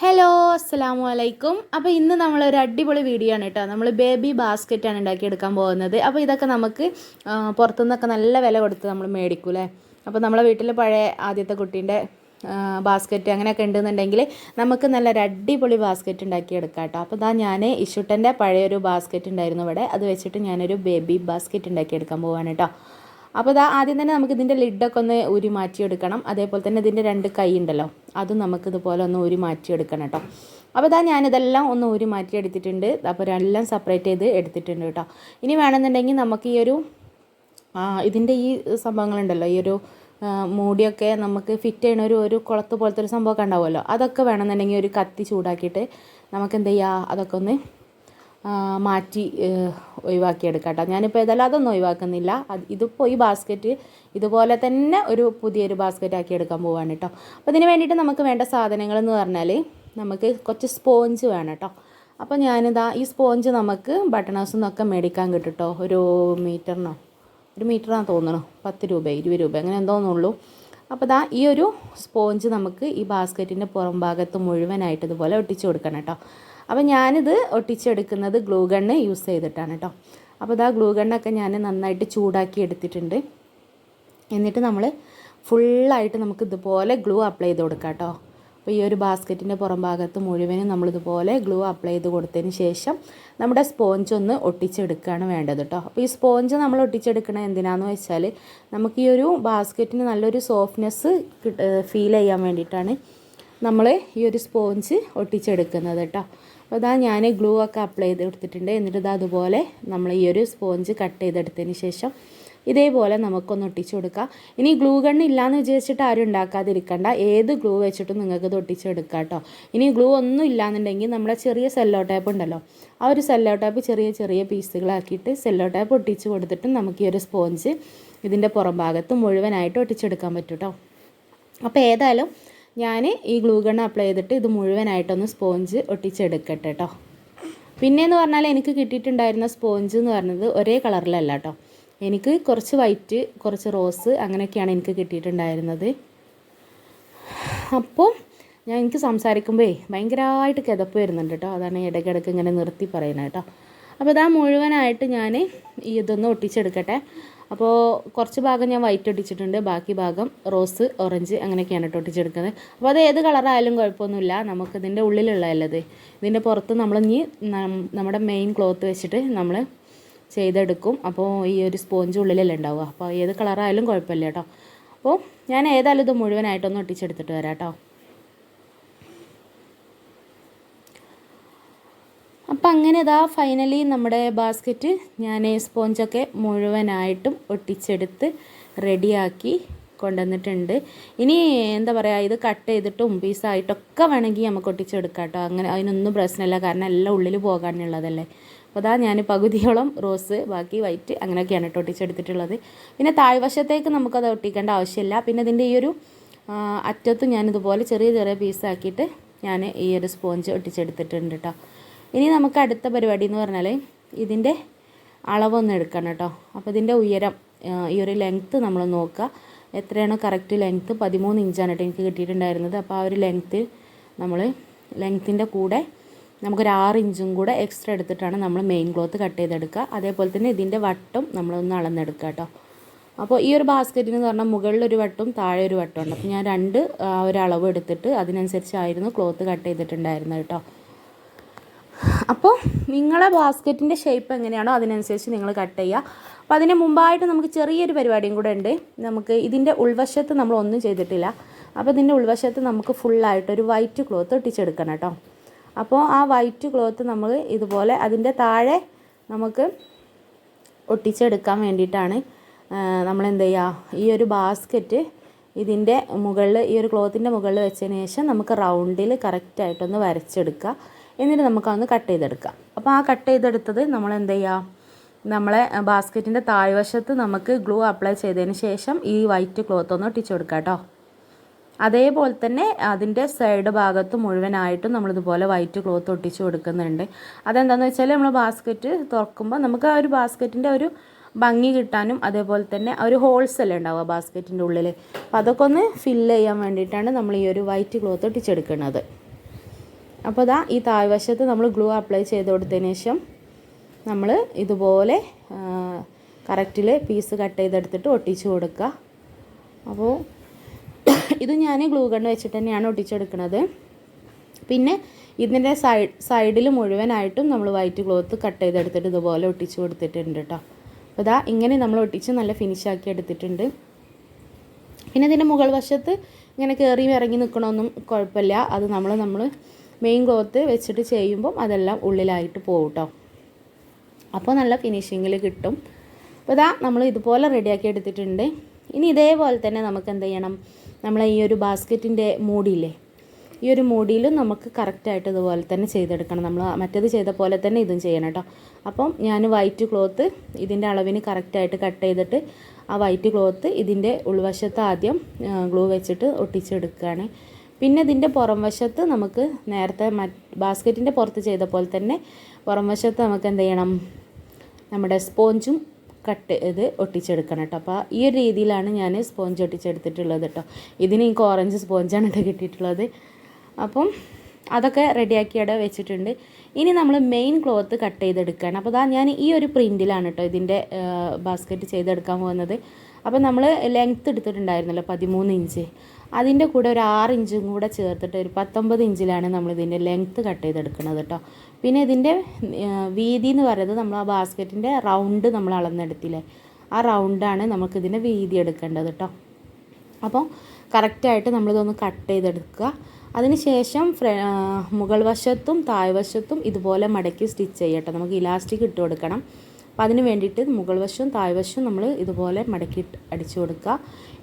Hello അസ്സലാമു അലൈക്കും. അപ്പോൾ ഇന്ന് നമ്മളൊരു അടിപൊളി വീഡിയോ ആണ് കേട്ടോ. നമ്മൾ ബേബി ബാസ്ക്കറ്റാണ് ഉണ്ടാക്കിയെടുക്കാൻ പോകുന്നത്. അപ്പോൾ ഇതൊക്കെ നമുക്ക് പുറത്തുനിന്നൊക്കെ നല്ല വില കൊടുത്ത് നമ്മൾ മേടിക്കൂലേ. അപ്പോൾ നമ്മളെ വീട്ടിൽ പഴയ ആദ്യത്തെ കുട്ടീൻ്റെ ബാസ്ക്കറ്റ് അങ്ങനെയൊക്കെ ഉണ്ടെന്നുണ്ടെങ്കിൽ നമുക്ക് നല്ലൊരു അടിപൊളി ബാസ്ക്കറ്റ് ഉണ്ടാക്കിയെടുക്കാം കേട്ടോ. അപ്പോൾ ഞാൻ ഇഷുട്ടൻ്റെ പഴയൊരു ബാസ്ക്കറ്റ് ഉണ്ടായിരുന്നു ഇവിടെ, അത് വെച്ചിട്ട് ഞാനൊരു ബേബി ബാസ്ക്കറ്റ് ഉണ്ടാക്കിയെടുക്കാൻ പോവാണ് കേട്ടോ. അപ്പോൾ ആദ്യം തന്നെ നമുക്ക് ഇതിൻ്റെ ലിഡൊക്കെ ഒന്ന് ഊരി മാറ്റിയെടുക്കണം. അതേപോലെ തന്നെ ഇതിൻ്റെ രണ്ട് കൈ ഉണ്ടല്ലോ, അതും നമുക്കിതുപോലെ ഒന്ന് ഊരി മാറ്റിയെടുക്കണം കേട്ടോ. അപ്പോൾ ഞാനിതെല്ലാം ഒന്ന് ഊരി മാറ്റിയെടുത്തിട്ടുണ്ട്. അപ്പോൾ എല്ലാം സെപ്പറേറ്റ് ചെയ്ത് എടുത്തിട്ടുണ്ട് കേട്ടോ. ഇനി വേണമെന്നുണ്ടെങ്കിൽ നമുക്ക് ഈ ഒരു ഇതിൻ്റെ ഈ സംഭവങ്ങളുണ്ടല്ലോ, ഈ ഒരു മൂടിയൊക്കെ നമുക്ക് ഫിറ്റ് ചെയ്യണ ഒരു കുളത്ത് പോലത്തെ ഒരു സംഭവമൊക്കെ ഉണ്ടാവുമല്ലോ, അതൊക്കെ വേണമെന്നുണ്ടെങ്കിൽ ഒരു കത്തി ചൂടാക്കിയിട്ട് നമുക്ക് എന്ത് ചെയ്യുക, അതൊക്കെ ഒന്ന് മാറ്റി ഒഴിവാക്കിയെടുക്കാം കേട്ടോ. ഞാനിപ്പോൾ ഏതായാലും അതൊന്നും ഒഴിവാക്കുന്നില്ല. ഇതിപ്പോൾ ഈ ബാസ്ക്കറ്റ് ഇതുപോലെ തന്നെ ഒരു പുതിയൊരു ബാസ്ക്കറ്റ് ആക്കി എടുക്കാൻ പോവാണ് കേട്ടോ. അപ്പോൾ ഇതിന് വേണ്ടിയിട്ട് നമുക്ക് വേണ്ട സാധനങ്ങളെന്ന് പറഞ്ഞാൽ നമുക്ക് കുറച്ച് സ്പോഞ്ച് വേണം കേട്ടോ. അപ്പോൾ ഞാനിതാ ഈ സ്പോഞ്ച് നമുക്ക് ബട്ടൺ ഹൗസിൽ നിന്നൊക്കെ മേടിക്കാൻ കിട്ടും കേട്ടോ. ഒരു മീറ്ററാണ് തോന്നുന്നു, 10 രൂപ 20 രൂപ അങ്ങനെ എന്തോന്നുള്ളൂ. അപ്പോൾ ഈ ഒരു സ്പോഞ്ച് നമുക്ക് ഈ ബാസ്ക്കറ്റിൻ്റെ പുറം ഭാഗത്ത് മുഴുവനായിട്ട് ഇതുപോലെ ഒട്ടിച്ച് കൊടുക്കണം കേട്ടോ. അപ്പോൾ ഞാനിത് ഒട്ടിച്ചെടുക്കുന്നത് ഗ്ലൂ ഗണ്ണ് യൂസ് ചെയ്തിട്ടാണ് കേട്ടോ. അപ്പോൾ ഗ്ലൂ ഗണ്ണൊക്കെ ഞാൻ നന്നായിട്ട് ചൂടാക്കി എടുത്തിട്ടുണ്ട്. എന്നിട്ട് നമ്മൾ ഫുള്ളായിട്ട് നമുക്ക് ഇതുപോലെ ഗ്ലൂ അപ്ലൈ ചെയ്ത് കൊടുക്കാം കേട്ടോ. അപ്പോൾ ഈ ഒരു ബാസ്ക്കറ്റിൻ്റെ പുറം ഭാഗത്ത് മുഴുവനും നമ്മളിതുപോലെ ഗ്ലൂ അപ്ലൈ ചെയ്ത് കൊടുത്തതിന് ശേഷം നമ്മുടെ സ്പോഞ്ച് ഒന്ന് ഒട്ടിച്ചെടുക്കുകയാണ് വേണ്ടത് കേട്ടോ. അപ്പോൾ ഈ സ്പോഞ്ച് നമ്മൾ ഒട്ടിച്ചെടുക്കണത് എന്തിനാണെന്ന് വെച്ചാൽ നമുക്ക് ഈ ഒരു ബാസ്ക്കറ്റിന് നല്ലൊരു സോഫ്റ്റ്നെസ് ഫീൽ ചെയ്യാൻ വേണ്ടിയിട്ടാണ് നമ്മൾ ഈ ഒരു സ്പോഞ്ച് ഒട്ടിച്ചെടുക്കുന്നത് കേട്ടോ. അപ്പോൾ ഞാൻ ഗ്ലൂ ഒക്കെ അപ്ലൈ ചെയ്ത് കൊടുത്തിട്ടുണ്ട്. എന്നിട്ട് അതുപോലെ നമ്മൾ ഈ ഒരു സ്പോഞ്ച് കട്ട് ചെയ്തെടുത്തതിന് ശേഷം ഇതേപോലെ നമുക്കൊന്ന് ഒട്ടിച്ചു കൊടുക്കാം. ഇനി ഗ്ലൂ ഗണ്ണ് ഇല്ലയെന്ന് വിചാരിച്ചിട്ട് ആരും ഉണ്ടാക്കാതിരിക്കണ്ട, ഏത് ഗ്ലൂ വെച്ചിട്ടും നിങ്ങൾക്ക് ഇത് ഒട്ടിച്ചെടുക്കാം കേട്ടോ. ഇനി ഗ്ലൂ ഒന്നും ഇല്ലയെന്നുണ്ടെങ്കിൽ നമ്മുടെ ചെറിയ സെല്ലോ ടേപ്പ് ഉണ്ടല്ലോ, ആ ഒരു സെല്ലോ ടേപ്പ് ചെറിയ ചെറിയ പീസുകളാക്കിയിട്ട് സെല്ലോ ടേപ്പ് ഒട്ടിച്ച് കൊടുത്തിട്ട് നമുക്ക് ഈ ഒരു സ്പോഞ്ച് ഇതിൻ്റെ പുറം ഭാഗത്ത് മുഴുവനായിട്ട് ഒട്ടിച്ചെടുക്കാൻ പറ്റും കേട്ടോ. അപ്പോൾ ഏതായാലും ഞാൻ ഈ ഗ്ലൂ ഗണ്ണ് അപ്ലൈ ചെയ്തിട്ട് ഇത് മുഴുവനായിട്ടൊന്ന് സ്പോഞ്ച് ഒട്ടിച്ചെടുക്കട്ടെ കേട്ടോ. പിന്നെയെന്ന് പറഞ്ഞാൽ എനിക്ക് കിട്ടിയിട്ടുണ്ടായിരുന്ന സ്പോഞ്ച് എന്ന് പറഞ്ഞത് ഒരേ കളറിലല്ല കേട്ടോ. എനിക്ക് കുറച്ച് വൈറ്റ്, കുറച്ച് റോസ് അങ്ങനെയൊക്കെയാണ് എനിക്ക് കിട്ടിയിട്ടുണ്ടായിരുന്നത്. അപ്പോൾ എനിക്ക് സംസാരിക്കുമ്പോഴേ ഭയങ്കരമായിട്ട് കിതപ്പ് വരുന്നുണ്ട് കേട്ടോ. അതാണ് ഇടയ്ക്കിടയ്ക്ക് ഇങ്ങനെ നിർത്തി പറയുന്നത് കേട്ടോ. അപ്പോൾ മുഴുവനായിട്ട് ഞാൻ ഇതൊന്ന് ഒട്ടിച്ചെടുക്കട്ടെ. അപ്പോൾ കുറച്ച് ഭാഗം ഞാൻ വൈറ്റ് ഒട്ടിച്ചിട്ടുണ്ട്, ബാക്കി ഭാഗം റോസ്, ഓറഞ്ച് അങ്ങനെയൊക്കെയാണ് കേട്ടോ ഒട്ടിച്ചെടുക്കുന്നത്. അപ്പോൾ അത് ഏത് കളറായാലും കുഴപ്പമൊന്നുമില്ല, നമുക്കിതിൻ്റെ ഉള്ളിലുള്ളതല്ലത്. ഇതിൻ്റെ പുറത്ത് നമ്മളിനി നമ്മുടെ മെയിൻ ക്ലോത്ത് വെച്ചിട്ട് നമ്മൾ ചെയ്തെടുക്കും. അപ്പോൾ ഈ ഒരു സ്പോഞ്ച് ഉള്ളിലല്ലേ ഉണ്ടാവുക, അപ്പോൾ ഏത് കളറായാലും കുഴപ്പമില്ല കേട്ടോ. അപ്പോൾ ഞാൻ ഏതായാലും ഇത് മുഴുവനായിട്ടൊന്ന് ഒട്ടിച്ചെടുത്തിട്ട് വരാം കേട്ടോ. അപ്പം അങ്ങനെ ഫൈനലി നമ്മുടെ ബാസ്ക്കറ്റ് ഞാൻ സ്പോഞ്ചൊക്കെ മുഴുവനായിട്ടും ഒട്ടിച്ചെടുത്ത് റെഡിയാക്കി കൊണ്ടുവന്നിട്ടുണ്ട്. ഇനി എന്താ പറയുക, ഇത് കട്ട് ചെയ്തിട്ടും പീസായിട്ടൊക്കെ വേണമെങ്കിൽ നമുക്ക് ഒട്ടിച്ചെടുക്കാം കേട്ടോ. അങ്ങനെ അതിനൊന്നും പ്രശ്നമില്ല, കാരണം എല്ലാം ഉള്ളിൽ പോകാനുള്ളതല്ലേ. അപ്പോൾ ഞാൻ പകുതിയോളം റോസ്, ബാക്കി വൈറ്റ് അങ്ങനെയൊക്കെയാണ് കേട്ടോ ഒട്ടിച്ചെടുത്തിട്ടുള്ളത്. പിന്നെ താഴ്വശത്തേക്ക് നമുക്കത് ഒട്ടിക്കേണ്ട ആവശ്യമില്ല. പിന്നെ ഇതിൻ്റെ ഈ ഒരു അറ്റത്തും ഞാനിതുപോലെ ചെറിയ ചെറിയ പീസാക്കിയിട്ട് ഞാൻ ഈ ഒരു സ്പോഞ്ച് ഒട്ടിച്ചെടുത്തിട്ടുണ്ട് കേട്ടോ. ഇനി നമുക്ക് അടുത്ത പരിപാടി എന്ന് പറഞ്ഞാൽ ഇതിൻ്റെ അളവൊന്ന് എടുക്കണം കേട്ടോ. അപ്പോൾ ഇതിൻ്റെ ഉയരം, ഈ ഒരു ലെങ്ത്ത് നമ്മൾ നോക്കുക, എത്രയാണോ കറക്റ്റ് ലെങ്ത്ത് 13 ഇഞ്ചാണ് കേട്ടോ എനിക്ക് കിട്ടിയിട്ടുണ്ടായിരുന്നത്. അപ്പോൾ ആ ഒരു ലെങ്ത്തിൻ്റെ കൂടെ നമുക്കൊരു 6 ഇഞ്ചും കൂടെ എക്സ്ട്രാ എടുത്തിട്ടാണ് നമ്മൾ മെയിൻ ക്ലോത്ത് കട്ട് ചെയ്തെടുക്കുക. അതേപോലെ തന്നെ ഇതിൻ്റെ വട്ടം നമ്മളൊന്ന് അളന്നെടുക്കുക കേട്ടോ. അപ്പോൾ ഈ ഒരു ബാസ്ക്കറ്റിന് എന്ന് പറഞ്ഞാൽ മുകളിലൊരു വട്ടവും താഴെ ഒരു വട്ടമുണ്ട്. അപ്പോൾ ഞാൻ ഒരു അളവ് എടുത്തിട്ട് അതിനനുസരിച്ചായിരുന്നു ക്ലോത്ത് കട്ട് ചെയ്തിട്ടുണ്ടായിരുന്നത് കേട്ടോ. അപ്പോൾ നിങ്ങളെ ബാസ്ക്കറ്റിൻ്റെ ഷേപ്പ് എങ്ങനെയാണോ അതിനനുസരിച്ച് നിങ്ങൾ കട്ട് ചെയ്യുക. അപ്പോൾ അതിന് മുമ്പായിട്ട് നമുക്ക് ചെറിയൊരു പരിപാടിയും കൂടെ ഉണ്ട്. നമുക്ക് ഇതിൻ്റെ ഉൾവശത്ത് നമ്മളൊന്നും ചെയ്തിട്ടില്ല. അപ്പോൾ ഇതിൻ്റെ ഉൾവശത്ത് നമുക്ക് ഫുള്ളായിട്ടൊരു വൈറ്റ് ക്ലോത്ത് ഒട്ടിച്ചെടുക്കണം കേട്ടോ. അപ്പോൾ ആ വൈറ്റ് ക്ലോത്ത് നമ്മൾ ഇതുപോലെ അതിൻ്റെ താഴെ നമുക്ക് ഒട്ടിച്ചെടുക്കാൻ വേണ്ടിയിട്ടാണ് നമ്മൾ എന്ത് ചെയ്യുക, ഈ ഒരു ബാസ്ക്കറ്റ് ഇതിൻ്റെ മുകളിൽ, ഈ ഒരു ക്ലോത്തിൻ്റെ മുകളിൽ വെച്ചതിന് ശേഷം നമുക്ക് റൗണ്ടിൽ കറക്റ്റായിട്ടൊന്ന് വരച്ചെടുക്കുക. എന്നിട്ട് നമുക്കതൊന്ന് കട്ട് ചെയ്തെടുക്കാം. അപ്പോൾ ആ കട്ട് ചെയ്തെടുത്തത് നമ്മൾ എന്ത് ചെയ്യുക, നമ്മളെ ബാസ്ക്കറ്റിൻ്റെ താഴ്വശത്ത് നമുക്ക് ഗ്ലൂ അപ്ലൈ ചെയ്തതിന് ശേഷം ഈ വൈറ്റ് ക്ലോത്ത് ഒന്ന് ഒട്ടിച്ചു കൊടുക്കാം കേട്ടോ. അതേപോലെ തന്നെ അതിൻ്റെ സൈഡ് ഭാഗത്ത് മുഴുവനായിട്ടും നമ്മളിതുപോലെ വൈറ്റ് ക്ലോത്ത് ഒട്ടിച്ച് കൊടുക്കുന്നുണ്ട്. അതെന്താണെന്ന് വെച്ചാൽ നമ്മൾ ബാസ്ക്കറ്റ് തുറക്കുമ്പോൾ നമുക്ക് ആ ഒരു ബാസ്ക്കറ്റിൻ്റെ ഒരു ഭംഗി കിട്ടാനും അതേപോലെ തന്നെ ഒരു ഹോൾസ് അല്ലേ ഉണ്ടാവുക ബാസ്ക്കറ്റിൻ്റെ ഉള്ളിൽ, അപ്പോൾ അതൊക്കെ ഒന്ന് ഫില്ല് ചെയ്യാൻ വേണ്ടിയിട്ടാണ് നമ്മൾ ഈ ഒരു വൈറ്റ് ക്ലോത്ത് ഒട്ടിച്ചെടുക്കുന്നത്. അപ്പോൾ ഇതാ ഈ താഴ്വശത്ത് നമ്മൾ ഗ്ലൂ അപ്ലൈ ചെയ്ത് കൊടുത്തതിന് ശേഷം നമ്മൾ ഇതുപോലെ കറക്റ്റിൽ പീസ് കട്ട് ചെയ്തെടുത്തിട്ട് ഒട്ടിച്ച് കൊടുക്കുക. അപ്പോൾ ഇത് ഞാൻ ഗ്ലൂ ഗൺ വെച്ചിട്ട് തന്നെയാണ് ഒട്ടിച്ചെടുക്കുന്നത്. പിന്നെ ഇതിൻ്റെ സൈഡിൽ മുഴുവനായിട്ടും നമ്മൾ വൈറ്റ് ക്ലോത്ത് കട്ട് ചെയ്തെടുത്തിട്ട് ഇതുപോലെ ഒട്ടിച്ച് കൊടുത്തിട്ടുണ്ട് കേട്ടോ. അപ്പോൾ ഇതാ ഇങ്ങനെ നമ്മൾ ഒട്ടിച്ച് നല്ല ഫിനിഷാക്കി എടുത്തിട്ടുണ്ട്. പിന്നെ ഇതിൻ്റെ മുകൾ വശത്ത് ഇങ്ങനെ കയറി ഇറങ്ങി നിൽക്കണമൊന്നും കുഴപ്പമില്ല. അത് നമ്മൾ മെയിൻ ക്ലോത്ത് വെച്ചിട്ട് ചെയ്യുമ്പം അതെല്ലാം ഉള്ളിലായിട്ട് പോകും കേട്ടോ. അപ്പോൾ നല്ല ഫിനിഷിങ്ങിൽ കിട്ടും. അപ്പോൾ ഇതാ നമ്മൾ ഇതുപോലെ റെഡിയാക്കി എടുത്തിട്ടുണ്ട്. ഇനി ഇതേപോലെ തന്നെ നമുക്ക് എന്ത് ചെയ്യണം, നമ്മളെ ഈ ഒരു ബാസ്ക്കറ്റിൻ്റെ മൂടിയില്ലേ, ഈ ഒരു മൂടിയിലും നമുക്ക് കറക്റ്റായിട്ട് ഇതുപോലെ തന്നെ ചെയ്തെടുക്കണം. നമ്മൾ മറ്റേത് ചെയ്ത പോലെ തന്നെ ഇതും ചെയ്യണം കേട്ടോ. അപ്പം ഞാൻ വൈറ്റ് ക്ലോത്ത് ഇതിൻ്റെ അളവിന് കറക്റ്റായിട്ട് കട്ട് ചെയ്തിട്ട് ആ വൈറ്റ് ക്ലോത്ത് ഇതിൻ്റെ ഉൾവശത്ത് ആദ്യം ഗ്ലൂ വെച്ചിട്ട് ഒട്ടിച്ചെടുക്കുകയാണ്. പിന്നെ ഇതിൻ്റെ പുറം വശത്ത് നമുക്ക് നേരത്തെ ബാസ്ക്കറ്റിൻ്റെ പുറത്ത് ചെയ്ത പോലെ തന്നെ പുറം വശത്ത് നമുക്ക് എന്ത് ചെയ്യണം, നമ്മുടെ സ്പോഞ്ചും കട്ട് ചെയ്ത് ഒട്ടിച്ചെടുക്കണം കേട്ടോ. അപ്പോൾ ഈ ഒരു രീതിയിലാണ് ഞാൻ സ്പോഞ്ച് ഒട്ടിച്ചെടുത്തിട്ടുള്ളത് കേട്ടോ. ഇതിന് എനിക്ക് ഓറഞ്ച് സ്പോഞ്ചാണ് കേട്ടോ കിട്ടിയിട്ടുള്ളത്. അപ്പം അതൊക്കെ റെഡിയാക്കി അവിടെ വെച്ചിട്ടുണ്ട്. ഇനി നമ്മൾ മെയിൻ ക്ലോത്ത് കട്ട് ചെയ്തെടുക്കുകയാണ്. അപ്പോൾ ഞാൻ ഈ ഒരു പ്രിൻറ്റിലാണ് കേട്ടോ ഇതിൻ്റെ ബാസ്ക്കറ്റ് ചെയ്തെടുക്കാൻ പോകുന്നത്. അപ്പോൾ നമ്മൾ ലെങ്ത്ത് എടുത്തിട്ടുണ്ടായിരുന്നല്ലോ 13 ഇഞ്ച്, അതിൻ്റെ കൂടെ ഒരു 6 ഇഞ്ചും കൂടെ ചേർത്തിട്ട് ഒരു 19 ഇഞ്ചിലാണ് നമ്മളിതിൻ്റെ ലെങ്ത്ത് കട്ട് ചെയ്തെടുക്കുന്നത് കേട്ടോ. പിന്നെ ഇതിൻ്റെ വീതി എന്ന് പറയുന്നത് നമ്മൾ ആ ബാസ്ക്കറ്റിൻ്റെ റൗണ്ട് നമ്മൾ അളന്നെടുത്തില്ലേ, ആ റൗണ്ടാണ് നമുക്കിതിൻ്റെ വീതി എടുക്കേണ്ടത് കേട്ടോ. അപ്പോൾ കറക്റ്റായിട്ട് നമ്മളിതൊന്ന് കട്ട് ചെയ്തെടുക്കുക. അതിന് ശേഷം മുകൾ വശത്തും താഴ്വശത്തും ഇതുപോലെ മടക്കി സ്റ്റിച്ച് ചെയ്യട്ടെ. നമുക്ക് ഇലാസ്റ്റിക് ഇട്ട് കൊടുക്കണം. അപ്പോൾ അതിന് വേണ്ടിയിട്ട് മുകൾ വശവും താഴ്വശവും നമ്മൾ ഇതുപോലെ മടക്കി അടിച്ചു കൊടുക്കുക.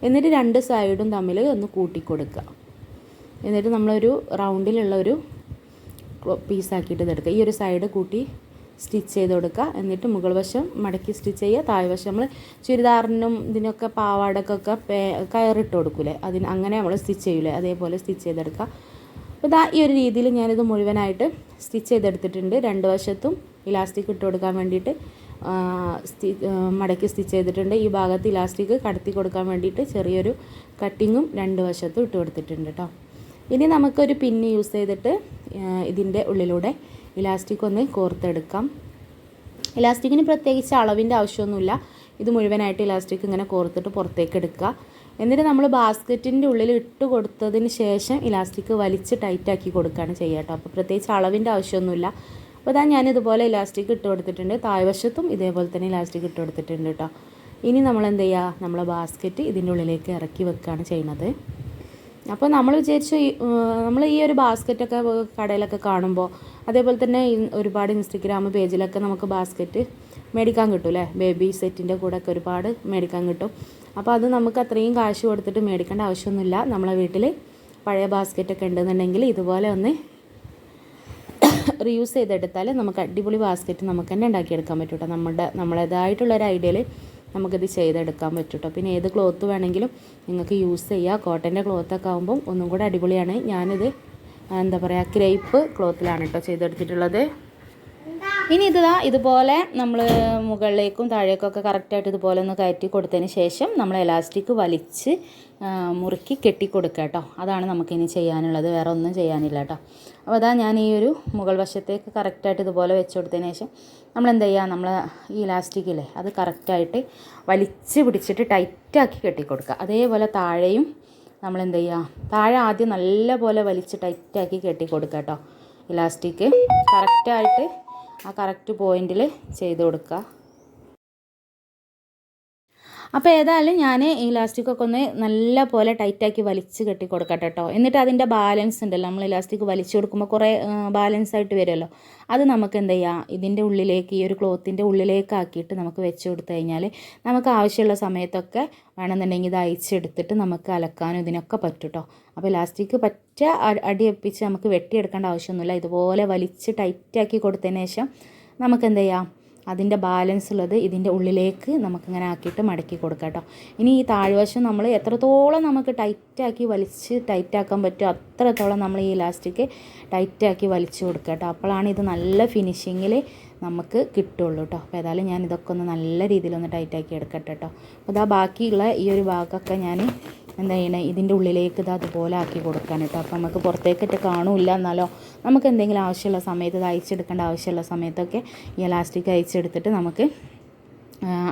എന്നിട്ട് 2 സൈഡും തമ്മിൽ ഒന്ന് കൂട്ടി കൊടുക്കുക. എന്നിട്ട് നമ്മളൊരു റൗണ്ടിലുള്ള ഒരു പീസാക്കിയിട്ട് ഇതെടുക്കുക. ഈ ഒരു സൈഡ് കൂട്ടി സ്റ്റിച്ച് ചെയ്ത് കൊടുക്കുക. എന്നിട്ട് മുകൾ വശം മടക്കി സ്റ്റിച്ച് ചെയ്യുക. താഴ്വശം നമ്മൾ ചുരിദാറിനും ഇതിനൊക്കെ പാവാടക്കൊക്കെ കയറിട്ട് കൊടുക്കൂലേ, അങ്ങനെ നമ്മൾ സ്റ്റിച്ച് ചെയ്യൂലേ, അതേപോലെ സ്റ്റിച്ച് ചെയ്തെടുക്കുക. അപ്പോൾ ഇതാ ഈ ഒരു രീതിയിൽ ഞാനിത് മുഴുവനായിട്ട് സ്റ്റിച്ച് ചെയ്തെടുത്തിട്ടുണ്ട്. 2 വശത്തും ഇലാസ്റ്റിക് ഇട്ട് കൊടുക്കാൻ വേണ്ടിയിട്ട് മടക്കി സ്റ്റിച്ച് ചെയ്തിട്ടുണ്ട്. ഈ ഭാഗത്ത് ഇലാസ്റ്റിക് കടത്തി കൊടുക്കാൻ വേണ്ടിയിട്ട് ചെറിയൊരു കട്ടിങ്ങും 2 വശത്തും ഇട്ട് കൊടുത്തിട്ടുണ്ട് കേട്ടോ. ഇനി നമുക്കൊരു പിന്ന് യൂസ് ചെയ്തിട്ട് ഇതിൻ്റെ ഉള്ളിലൂടെ ഇലാസ്റ്റിക് ഒന്ന് കോർത്തെടുക്കാം. ഇലാസ്റ്റിക്കിന് പ്രത്യേകിച്ച് അളവിൻ്റെ ആവശ്യമൊന്നുമില്ല. ഇത് മുഴുവനായിട്ട് ഇലാസ്റ്റിക് ഇങ്ങനെ കോർത്തിട്ട് പുറത്തേക്ക് എടുക്കുക. എന്നിട്ട് നമ്മൾ ബാസ്ക്കറ്റിൻ്റെ ഉള്ളിൽ ഇട്ട് കൊടുത്തതിന് ശേഷം ഇലാസ്റ്റിക് വലിച്ച് ടൈറ്റാക്കി കൊടുക്കുകയാണ് ചെയ്യുക കേട്ടോ. അപ്പോൾ പ്രത്യേകിച്ച് അളവിൻ്റെ ആവശ്യമൊന്നുമില്ല. അപ്പോൾ ഞാനിതുപോലെ ഇലാസ്റ്റിക് ഇട്ട് കൊടുത്തിട്ടുണ്ട്. താഴ്വശത്തും ഇതേപോലെ തന്നെ ഇലാസ്റ്റിക് ഇട്ട് കൊടുത്തിട്ടുണ്ട് കേട്ടോ. ഇനി നമ്മൾ എന്ത് ചെയ്യുക, നമ്മളെ ബാസ്ക്കറ്റ് ഇതിൻ്റെ ഉള്ളിലേക്ക് ഇറക്കി വെക്കുകയാണ് ചെയ്യുന്നത്. അപ്പോൾ നമ്മൾ വിചാരിച്ചു നമ്മൾ ഈ ഒരു ബാസ്ക്കറ്റൊക്കെ കടയിലൊക്കെ കാണുമ്പോൾ, അതേപോലെ തന്നെ ഒരുപാട് ഇൻസ്റ്റഗ്രാം പേജിലൊക്കെ നമുക്ക് ബാസ്ക്കറ്റ് മേടിക്കാൻ കിട്ടും അല്ലേ, ബേബി സെറ്റിൻ്റെ കൂടെ ഒക്കെ ഒരുപാട് മേടിക്കാൻ കിട്ടും. അപ്പോൾ അത് നമുക്ക് അത്രയും കാശ് കൊടുത്തിട്ട് മേടിക്കേണ്ട ആവശ്യമൊന്നുമില്ല. നമ്മളെ വീട്ടിൽ പഴയ ബാസ്ക്കറ്റൊക്കെ ഉണ്ടെന്നുണ്ടെങ്കിൽ ഇതുപോലെ ഒന്ന് റീയൂസ് ചെയ്തെടുത്താൽ നമുക്ക് അടിപൊളി ബാസ്ക്കറ്റ് നമുക്ക് തന്നെ ഉണ്ടാക്കിയെടുക്കാൻ പറ്റും കേട്ടോ. നമ്മളേതായിട്ടുള്ളൊരു ഐഡിയയിൽ നമുക്കിത് ചെയ്തെടുക്കാൻ പറ്റും കേട്ടോ. പിന്നെ ഏത് ക്ലോത്ത് വേണമെങ്കിലും നിങ്ങൾക്ക് യൂസ് ചെയ്യുക. കോട്ടൻ്റെ ക്ലോത്തൊക്കെ ആകുമ്പം ഒന്നും കൂടെ അടിപൊളിയാണ്. ഞാനിത് എന്താ പറയുക, ക്രേപ്പ് ക്ലോത്തിലാണ് കേട്ടോ ചെയ്തെടുത്തിട്ടുള്ളത്. ഇനി ഇതുപോലെ നമ്മൾ മുകളിലേക്കും താഴേക്കൊക്കെ കറക്റ്റായിട്ട് ഇതുപോലെ ഒന്ന് കയറ്റി കൊടുത്തതിന് ശേഷം നമ്മൾ എലാസ്റ്റിക് വലിച്ച് മുറുക്കി കെട്ടിക്കൊടുക്കുക കേട്ടോ. അതാണ് നമുക്കിനി ചെയ്യാനുള്ളത്, വേറെ ഒന്നും ചെയ്യാനില്ല കേട്ടോ. അപ്പോൾ ഞാൻ ഈ ഒരു മുകൾ വശത്തേക്ക് കറക്റ്റായിട്ട് ഇതുപോലെ വെച്ച് കൊടുത്തതിന് ശേഷം നമ്മൾ എന്ത് ചെയ്യുക, നമ്മൾ ഈ ഇലാസ്റ്റിക്കില്ലേ അത് കറക്റ്റായിട്ട് വലിച്ച് പിടിച്ചിട്ട് ടൈറ്റാക്കി കെട്ടിക്കൊടുക്കുക. അതേപോലെ താഴെയും നമ്മൾ എന്ത് ചെയ്യുക, താഴെ ആദ്യം നല്ല പോലെ വലിച്ച് ടൈറ്റാക്കി കെട്ടിക്കൊടുക്കുക കേട്ടോ. ഇലാസ്റ്റിക് കറക്റ്റായിട്ട് ആ കറക്റ്റ് പോയിന്റിൽ ചെയ്ത് കൊടുക്കുക. അപ്പോൾ ഏതായാലും ഞാൻ ഈ ഇലാസ്റ്റിക്കൊക്കെ ഒന്ന് നല്ല പോലെ ടൈറ്റാക്കി വലിച്ച് കെട്ടി കൊടുക്കട്ടെ കേട്ടോ. എന്നിട്ട് അതിൻ്റെ ബാലൻസ് ഉണ്ടല്ലോ, നമ്മൾ ഇലാസ്റ്റിക് വലിച്ചു കൊടുക്കുമ്പോൾ കുറേ ബാലൻസ് ആയിട്ട് വരുമല്ലോ, അത് നമുക്ക് എന്ത് ചെയ്യാം, ഇതിൻ്റെ ഉള്ളിലേക്ക് ഈ ഒരു ക്ലോത്തിൻ്റെ ഉള്ളിലേക്ക് ആക്കിയിട്ട് നമുക്ക് വെച്ച് കൊടുത്തു കഴിഞ്ഞാൽ നമുക്ക് ആവശ്യമുള്ള സമയത്തൊക്കെ വേണമെന്നുണ്ടെങ്കിൽ ഇത് അയച്ചെടുത്തിട്ട് നമുക്ക് അലക്കാനും ഇതിനൊക്കെ പറ്റും കേട്ടോ. അപ്പോൾ ഇലാസ്റ്റിക് പറ്റ അടിയൊപ്പിച്ച് നമുക്ക് വെട്ടിയെടുക്കേണ്ട ആവശ്യമൊന്നുമില്ല. ഇതുപോലെ വലിച്ച് ടൈറ്റാക്കി കൊടുത്തതിന് ശേഷം നമുക്ക് എന്ത് ചെയ്യാം, അതിൻ്റെ ബാലൻസ് ഉള്ളത് ഇതിൻ്റെ ഉള്ളിലേക്ക് നമുക്കിങ്ങനെ ആക്കിയിട്ട് മടക്കി കൊടുക്കാം കേട്ടോ. ഇനി ഈ താഴ്വശം നമ്മൾ എത്രത്തോളം നമുക്ക് ടൈറ്റാക്കി വലിച്ച് ടൈറ്റാക്കാൻ പറ്റുമോ അത്രത്തോളം നമ്മൾ ഈ ഇലാസ്റ്റിക് ടൈറ്റാക്കി വലിച്ച് കൊടുക്കുക കേട്ടോ. അപ്പോഴാണ് ഇത് നല്ല ഫിനിഷിങ്ങിൽ നമുക്ക് കിട്ടുള്ളൂ കേട്ടോ. അപ്പോൾ ഏതായാലും ഞാൻ ഇതൊക്കെ ഒന്ന് നല്ല രീതിയിലൊന്ന് ടൈറ്റാക്കി എടുക്കട്ടെ കേട്ടോ. അപ്പോൾ ബാക്കിയുള്ള ഈ ഒരു ഭാഗമൊക്കെ ഞാൻ എന്താ ചെയ്യണേ, ഇതിൻ്റെ ഉള്ളിലേക്ക് ഇത് അതുപോലെ ആക്കി കൊടുക്കാൻ കേട്ടോ. അപ്പോൾ നമുക്ക് പുറത്തേക്കിട്ട് കാണില്ല, എന്നാലോ നമുക്ക് എന്തെങ്കിലും ആവശ്യമുള്ള സമയത്ത് ഇത് അയച്ചെടുക്കേണ്ട ആവശ്യമുള്ള സമയത്തൊക്കെ ഈ ഇലാസ്റ്റിക് അയച്ചെടുത്തിട്ട് നമുക്ക്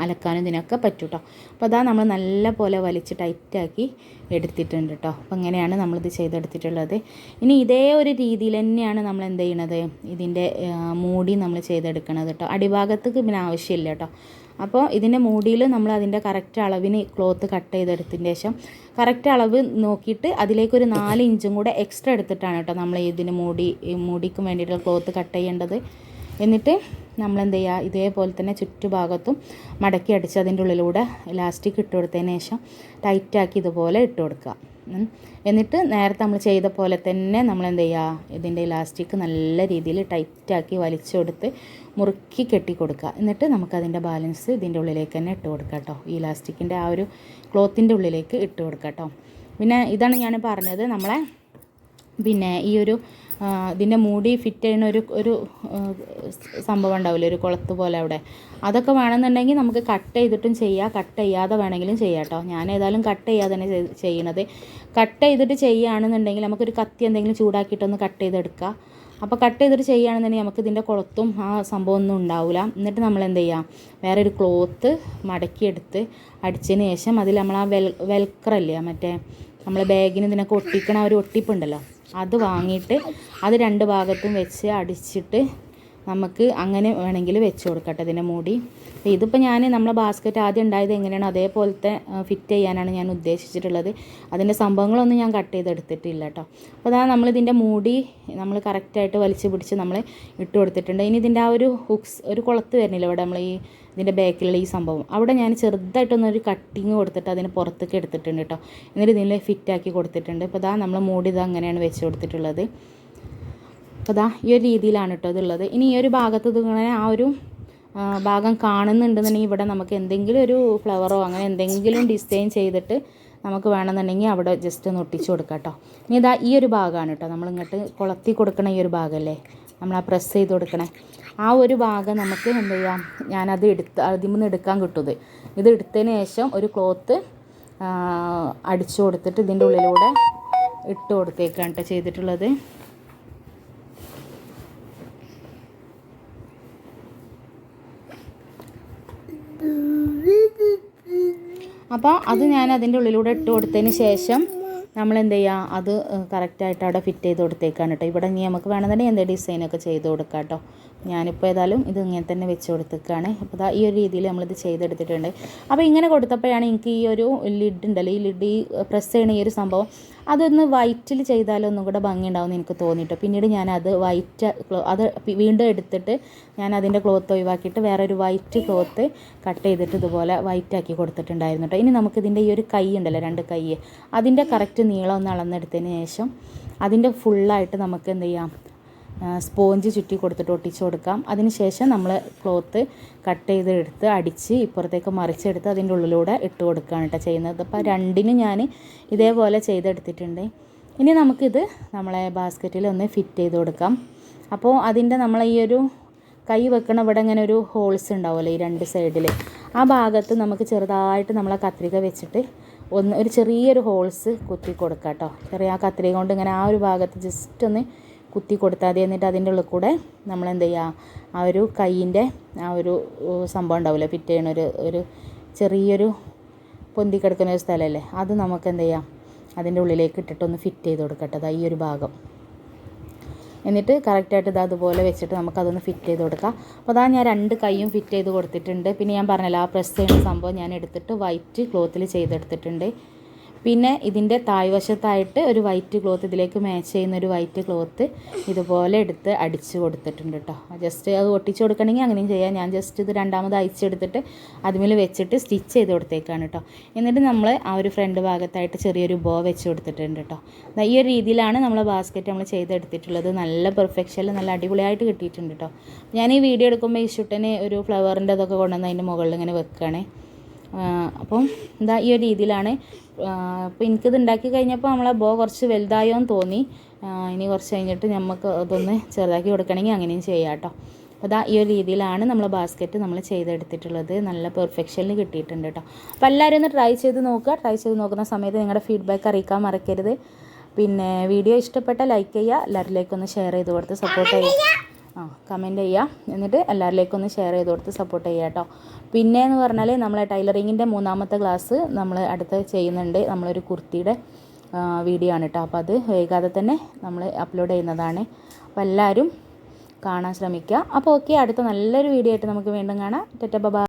അലക്കാനും ഇതിനൊക്കെ പറ്റും കേട്ടോ. അപ്പോൾ അതാ നമ്മൾ നല്ല പോലെ വലിച്ച് ടൈറ്റാക്കി എടുത്തിട്ടുണ്ട് കേട്ടോ. അപ്പോൾ അങ്ങനെയാണ് നമ്മളിത് ചെയ്തെടുത്തിട്ടുള്ളത്. ഇനി ഇതേ ഒരു രീതിയിൽ തന്നെയാണ് നമ്മൾ എന്ത് ചെയ്യണത്, ഇതിൻ്റെ മൂടി നമ്മൾ ചെയ്തെടുക്കണത് കേട്ടോ. അടിഭാഗത്തേക്ക് പിന്നെ ആവശ്യമില്ല കേട്ടോ. അപ്പോൾ ഇതിൻ്റെ മൂടിയിൽ നമ്മൾ അതിൻ്റെ കറക്റ്റ് അളവിന് ക്ലോത്ത് കട്ട് ചെയ്തെടുത്തതിന് ശേഷം കറക്റ്റ് അളവ് നോക്കിയിട്ട് അതിലേക്കൊരു 4 ഇഞ്ചും കൂടെ എക്സ്ട്രാ എടുത്തിട്ടാണ് കേട്ടോ നമ്മൾ ഇതിന് മൂടിക്കും വേണ്ടിയിട്ടുള്ള ക്ലോത്ത് കട്ട് ചെയ്യേണ്ടത്. എന്നിട്ട് നമ്മളെന്ത് ചെയ്യുക, ഇതേപോലെ തന്നെ ചുറ്റുഭാഗത്തും മടക്കി അടിച്ച് അതിൻ്റെ ഉള്ളിലൂടെ ഇലാസ്റ്റിക് ഇട്ട് കൊടുത്തതിന് ശേഷം ടൈറ്റാക്കി ഇതുപോലെ ഇട്ട് കൊടുക്കുക. എന്നിട്ട് നേരത്തെ നമ്മൾ ചെയ്ത പോലെ തന്നെ നമ്മളെന്ത് ചെയ്യുക, ഇതിൻ്റെ ഇലാസ്റ്റിക് നല്ല രീതിയിൽ ടൈറ്റാക്കി വലിച്ചു കൊടുത്ത് മുറുക്കി കെട്ടി കൊടുക്കുക. എന്നിട്ട് നമുക്കതിൻ്റെ ബാലൻസ് ഇതിൻ്റെ ഉള്ളിലേക്ക് തന്നെ ഇട്ട് കൊടുക്കുക കേട്ടോ. ഈ ഇലാസ്റ്റിക്കിൻ്റെ ആ ഒരു ക്ലോത്തിൻ്റെ ഉള്ളിലേക്ക് ഇട്ട് കൊടുക്കുക കേട്ടോ. പിന്നെ ഇതാണ് ഞാൻ പറഞ്ഞത്, നമ്മളെ പിന്നെ ഈ ഒരു ഇതിൻ്റെ മൂടി ഫിറ്റ് ചെയ്യുന്ന ഒരു സംഭവം ഉണ്ടാവില്ല, ഒരു കുളത്ത് പോലെ അവിടെ. അതൊക്കെ വേണമെന്നുണ്ടെങ്കിൽ നമുക്ക് കട്ട് ചെയ്തിട്ടും ചെയ്യാം, കട്ട് ചെയ്യാതെ വേണമെങ്കിലും ചെയ്യാം കേട്ടോ. ഞാൻ ഏതായാലും കട്ട് ചെയ്യാതെ തന്നെ ചെയ്യണത്. കട്ട് ചെയ്തിട്ട് ചെയ്യുകയാണെന്നുണ്ടെങ്കിൽ നമുക്കൊരു കത്തി എന്തെങ്കിലും ചൂടാക്കിയിട്ടൊന്ന് കട്ട് ചെയ്തെടുക്കുക. അപ്പോൾ കട്ട് ചെയ്തിട്ട് ചെയ്യുകയാണെന്നുണ്ടെങ്കിൽ നമുക്ക് ഇതിൻ്റെ കുളത്തും ആ സംഭവമൊന്നും ഉണ്ടാവില്ല. എന്നിട്ട് നമ്മൾ എന്ത് ചെയ്യാം, വേറെ ഒരു ക്ലോത്ത് മടക്കിയെടുത്ത് അടിച്ചതിന് ശേഷം അതിൽ നമ്മൾ ആ വെൽക്രല്ലേ, മറ്റേ നമ്മൾ ബാഗിന് ഇതിനൊക്കെ ഒട്ടിക്കണ ഒരു ഒട്ടിപ്പുണ്ടല്ലോ, അത് വാങ്ങിയിട്ട് അത് 2 ഭാഗത്തും വെച്ച് അടിച്ചിട്ട് നമുക്ക് അങ്ങനെ വേണമെങ്കിൽ വെച്ച് കൊടുക്കട്ടെ ഇതിൻ്റെ മൂടി. അപ്പോൾ ഇതിപ്പോൾ ഞാൻ നമ്മളെ ബാസ്ക്കറ്റ് ആദ്യം ഉണ്ടായത് എങ്ങനെയാണോ അതേപോലത്തെ ഫിറ്റ് ചെയ്യാനാണ് ഞാൻ ഉദ്ദേശിച്ചിട്ടുള്ളത്. അതിൻ്റെ സംഭവങ്ങളൊന്നും ഞാൻ കട്ട് ചെയ്തെടുത്തിട്ടില്ല കേട്ടോ. അപ്പോൾ അതാ നമ്മളിതിൻ്റെ മൂടി നമ്മൾ കറക്റ്റായിട്ട് വലിച്ച് പിടിച്ച് നമ്മൾ ഇട്ട് കൊടുത്തിട്ടുണ്ട്. ഇനി ഇതിൻ്റെ ആ ഒരു ഹുക്സ്, ഒരു കുളത്ത് വരുന്നില്ല ഇവിടെ നമ്മൾ ഈ ഇതിൻ്റെ ബാക്കിലുള്ള ഈ സംഭവം, അവിടെ ഞാൻ ചെറുതായിട്ടൊന്നൊരു കട്ടിങ് കൊടുത്തിട്ട് അതിന് പുറത്തേക്ക് എടുത്തിട്ടുണ്ട് കേട്ടോ. എന്നിട്ട് ഇതിൽ ഫിറ്റാക്കി കൊടുത്തിട്ടുണ്ട്. അപ്പോൾ ഇതാ നമ്മൾ മൂടി ഇത് അങ്ങനെയാണ് വെച്ച് കൊടുത്തിട്ടുള്ളത്. അപ്പോൾ ഇതാ ഈ ഒരു രീതിയിലാണ് കേട്ടോ ഇതുള്ളത്. ഇനി ഈ ഒരു ഭാഗത്ത് ഇങ്ങനെ ആ ഒരു ഭാഗം കാണുന്നുണ്ടെന്നുണ്ടെങ്കിൽ ഇവിടെ നമുക്ക് എന്തെങ്കിലും ഒരു ഫ്ലവറോ അങ്ങനെ എന്തെങ്കിലും ഡിസൈൻ ചെയ്തിട്ട് നമുക്ക് വേണമെന്നുണ്ടെങ്കിൽ അവിടെ ജസ്റ്റ് ഒന്ന് ഒട്ടിച്ച് കൊടുക്കാം കേട്ടോ. ഇനി ഇതാ ഈ ഒരു ഭാഗമാണ് കേട്ടോ, നമ്മളിങ്ങോട്ട് കൊളത്തി കൊടുക്കണ ഈ ഒരു ഭാഗമല്ലേ, നമ്മൾ ആ പ്രസ് ചെയ്ത് കൊടുക്കണേ ആ ഒരു ഭാഗം നമുക്ക് എന്ത് ചെയ്യാം, ഞാനത് അതിൽ നിന്ന് എടുക്കാൻ കിട്ടുന്നത്. ഇത് എടുത്തതിന് ശേഷം ഒരു ക്ലോത്ത് അടിച്ചു കൊടുത്തിട്ട് ഇതിൻ്റെ ഉള്ളിലൂടെ ഇട്ട് കൊടുത്തേക്കാണ് കേട്ടോ ചെയ്തിട്ടുള്ളത്. അപ്പോൾ അത് ഞാൻ അതിൻ്റെ ഉള്ളിലൂടെ ഇട്ട് കൊടുത്തതിന് ശേഷം നമ്മൾ എന്ത് ചെയ്യുക, അത് കറക്റ്റായിട്ട് അവിടെ ഫിറ്റ് ചെയ്ത് കൊടുത്തേക്കാണ് കേട്ടോ. ഇവിടെ ഇനി നമുക്ക് വേണമെന്നുണ്ടെങ്കിൽ എന്തെങ്കിലും ഡിസൈനൊക്കെ ചെയ്ത് കൊടുക്കാം കേട്ടോ. ഞാനിപ്പോൾ ഏതായാലും ഇത് ഇങ്ങനെ തന്നെ വെച്ച് കൊടുത്തേക്കാണ്. അപ്പോൾ ഈ ഒരു രീതിയിൽ നമ്മളിത് ചെയ്തെടുത്തിട്ടുണ്ട്. അപ്പോൾ ഇങ്ങനെ കൊടുത്തപ്പോഴാണ് എനിക്ക് ഈ ഒരു ലിഡ് ഉണ്ടല്ലോ, ഈ ലിഡ് ഈ പ്രസ് ചെയ്യണ ഈ ഒരു സംഭവം അതൊന്ന് വൈറ്റിൽ ചെയ്താലൊന്നും കൂടെ ഭംഗി ഉണ്ടാവും എനിക്ക് തോന്നിയിട്ട്. പിന്നീട് ഞാനത് അത് വീണ്ടും എടുത്തിട്ട് ഞാൻ അതിൻ്റെ ക്ലോത്ത് ഒഴിവാക്കിയിട്ട് വേറെ ഒരു വൈറ്റ് ക്ലോത്ത് കട്ട് ചെയ്തിട്ട് ഇതുപോലെ വൈറ്റാക്കി കൊടുത്തിട്ടുണ്ടായിരുന്നു കേട്ടോ. ഇനി നമുക്കിതിൻ്റെ ഈ ഒരു കൈ ഉണ്ടല്ലോ, 2 കൈ, അതിൻ്റെ കറക്റ്റ് നീളം ഒന്ന് അളന്നെടുത്തതിന് ശേഷം അതിൻ്റെ ഫുള്ളായിട്ട് നമുക്ക് എന്ത് ചെയ്യാം, സ്പോഞ്ച് ചുറ്റി കൊടുത്തിട്ട് ഒട്ടിച്ച് കൊടുക്കാം. അതിന് ശേഷം നമ്മൾ ക്ലോത്ത് കട്ട് ചെയ്തെടുത്ത് അടിച്ച് ഇപ്പുറത്തേക്ക് മറിച്ചെടുത്ത് അതിൻ്റെ ഉള്ളിലൂടെ ഇട്ട് കൊടുക്കുകയാണ് കേട്ടോ ചെയ്യുന്നത്. അപ്പോൾ 2നും ഞാൻ ഇതേപോലെ ചെയ്തെടുത്തിട്ടുണ്ട്. ഇനി നമുക്കിത് നമ്മളെ ബാസ്ക്കറ്റിൽ ഒന്ന് ഫിറ്റ് ചെയ്ത് കൊടുക്കാം. അപ്പോൾ അതിൻ്റെ നമ്മളെ ഈ ഒരു കൈ വെക്കണ ഇവിടെ ഇങ്ങനെ ഒരു ഹോൾസ് ഉണ്ടാവുമല്ലോ ഈ 2 സൈഡിൽ, ആ ഭാഗത്ത് നമുക്ക് ചെറുതായിട്ട് നമ്മളെ കത്രിക വെച്ചിട്ട് ഒരു ചെറിയൊരു ഹോൾസ് കുത്തി കൊടുക്കാം കേട്ടോ. ചെറിയ ആ കത്രിക കൊണ്ട് ഇങ്ങനെ ആ ഒരു ഭാഗത്ത് ജസ്റ്റ് ഒന്ന് കുത്തി കൊടുത്താൽ മതി. എന്നിട്ട് അതിൻ്റെ ഉള്ളിൽ കൂടെ നമ്മളെന്ത് ചെയ്യുക, ആ ഒരു കൈയിൻ്റെ ആ ഒരു സംഭവം ഉണ്ടാവില്ല ഫിറ്റ് ചെയ്യണ ഒരു ചെറിയൊരു പൊന്തി കിടക്കുന്ന ഒരു സ്ഥലമല്ലേ, അത് നമുക്ക് എന്ത് ചെയ്യാം, അതിൻ്റെ ഉള്ളിലേക്ക് ഇട്ടിട്ടൊന്ന് ഫിറ്റ് ചെയ്ത് കൊടുക്കട്ടെ ഈ ഒരു ഭാഗം. എന്നിട്ട് കറക്റ്റായിട്ട് ഇത് അതുപോലെ വെച്ചിട്ട് നമുക്കതൊന്ന് ഫിറ്റ് ചെയ്ത് കൊടുക്കാം. അപ്പോൾ ഞാൻ 2 കൈയും ഫിറ്റ് ചെയ്ത് കൊടുത്തിട്ടുണ്ട്. പിന്നെ ഞാൻ പറഞ്ഞല്ലോ ആ പ്രസ് ചെയ്യുന്ന സംഭവം ഞാൻ എടുത്തിട്ട് വൈറ്റ് ക്ലോത്തിൽ ചെയ്തെടുത്തിട്ടുണ്ട്. പിന്നെ ഇതിൻ്റെ താഴ്വശത്തായിട്ട് ഒരു വൈറ്റ് ക്ലോത്ത്, ഇതിലേക്ക് മാച്ച് ചെയ്യുന്ന ഒരു വൈറ്റ് ക്ലോത്ത് ഇതുപോലെ എടുത്ത് അടിച്ച് കൊടുത്തിട്ടുണ്ട് കേട്ടോ. ജസ്റ്റ് അത് ഒട്ടിച്ച് കൊടുക്കണമെങ്കിൽ അങ്ങനെയും ചെയ്യാം. ഞാൻ ജസ്റ്റ് ഇത് രണ്ടാമത് അയച്ചെടുത്തിട്ട് അതുമേൽ വെച്ചിട്ട് സ്റ്റിച്ച് ചെയ്ത് കൊടുത്തേക്കാണ് കേട്ടോ. എന്നിട്ട് നമ്മൾ ആ ഒരു ഫ്രണ്ട് ഭാഗത്തായിട്ട് ചെറിയൊരു ബോ വെച്ച് കൊടുത്തിട്ടുണ്ട് കേട്ടോ. ഈ ഒരു രീതിയിലാണ് നമ്മൾ ബാസ്ക്കറ്റ് നമ്മൾ ചെയ്തെടുത്തിട്ടുള്ളത്. നല്ല പെർഫെക്ഷനിൽ നല്ല അടിപൊളിയായിട്ട് കിട്ടിയിട്ടുണ്ട് കേട്ടോ. ഞാൻ ഈ വീഡിയോ എടുക്കുമ്പോൾ ഈ ഷൂട്ടിന് ഒരു ഫ്ലവറിൻ്റെ അതൊക്കെ കൊണ്ടുവന്ന് അതിൻ്റെ മുകളിൽ ഇങ്ങനെ വെക്കുകയാണേ. അപ്പം ഈ ഒരു രീതിയിലാണ്. അപ്പോൾ എനിക്കിത് ഉണ്ടാക്കി കഴിഞ്ഞപ്പോൾ നമ്മളെ ബോ കുറച്ച് വലുതായോ എന്ന് തോന്നി. ഇനി കുറച്ച് കഴിഞ്ഞിട്ട് നമുക്ക് അതൊന്ന് ചെറുതാക്കി കൊടുക്കണമെങ്കിൽ അങ്ങനെയും ചെയ്യാം കേട്ടോ. അപ്പോൾ ഈ ഒരു രീതിയിലാണ് നമ്മൾ ബാസ്ക്കറ്റ് നമ്മൾ ചെയ്തെടുത്തിട്ടുള്ളത്. നല്ല പെർഫെക്ഷനിൽ കിട്ടിയിട്ടുണ്ട് കേട്ടോ. അപ്പോൾ എല്ലാവരും ഒന്ന് ട്രൈ ചെയ്ത് നോക്കുക. ട്രൈ ചെയ്ത് നോക്കുന്ന സമയത്ത് നിങ്ങളുടെ ഫീഡ്ബാക്ക് അറിയിക്കാൻ മറക്കരുത്. പിന്നെ വീഡിയോ ഇഷ്ടപ്പെട്ട ലൈക്ക് ചെയ്യുക, എല്ലാവരിലേക്കും ഒന്ന് ഷെയർ ചെയ്ത് കൊടുത്ത് സപ്പോർട്ട് ചെയ്യുക. കമൻറ്റ് ചെയ്യുക. എന്നിട്ട് എല്ലാവരിലേക്കും ഒന്ന് ഷെയർ ചെയ്ത് കൊടുത്ത് സപ്പോർട്ട് ചെയ്യുക കേട്ടോ. പിന്നെ എന്ന് പറഞ്ഞാൽ നമ്മളെ ടൈലറിങ്ങിൻ്റെ 3ാമത്തെ ക്ലാസ് നമ്മൾ അടുത്ത് ചെയ്യുന്നുണ്ട്. നമ്മളൊരു കുർത്തിയുടെ വീഡിയോ ആണ് കേട്ടോ. അപ്പോൾ അത് വൈകാതെ തന്നെ നമ്മൾ അപ്ലോഡ് ചെയ്യുന്നതാണ്. അപ്പോൾ എല്ലാവരും കാണാൻ ശ്രമിക്കുക. അപ്പോൾ ഓക്കെ, അടുത്ത നല്ലൊരു വീഡിയോ ആയിട്ട് നമുക്ക് വീണ്ടും കാണാം. Tata bye.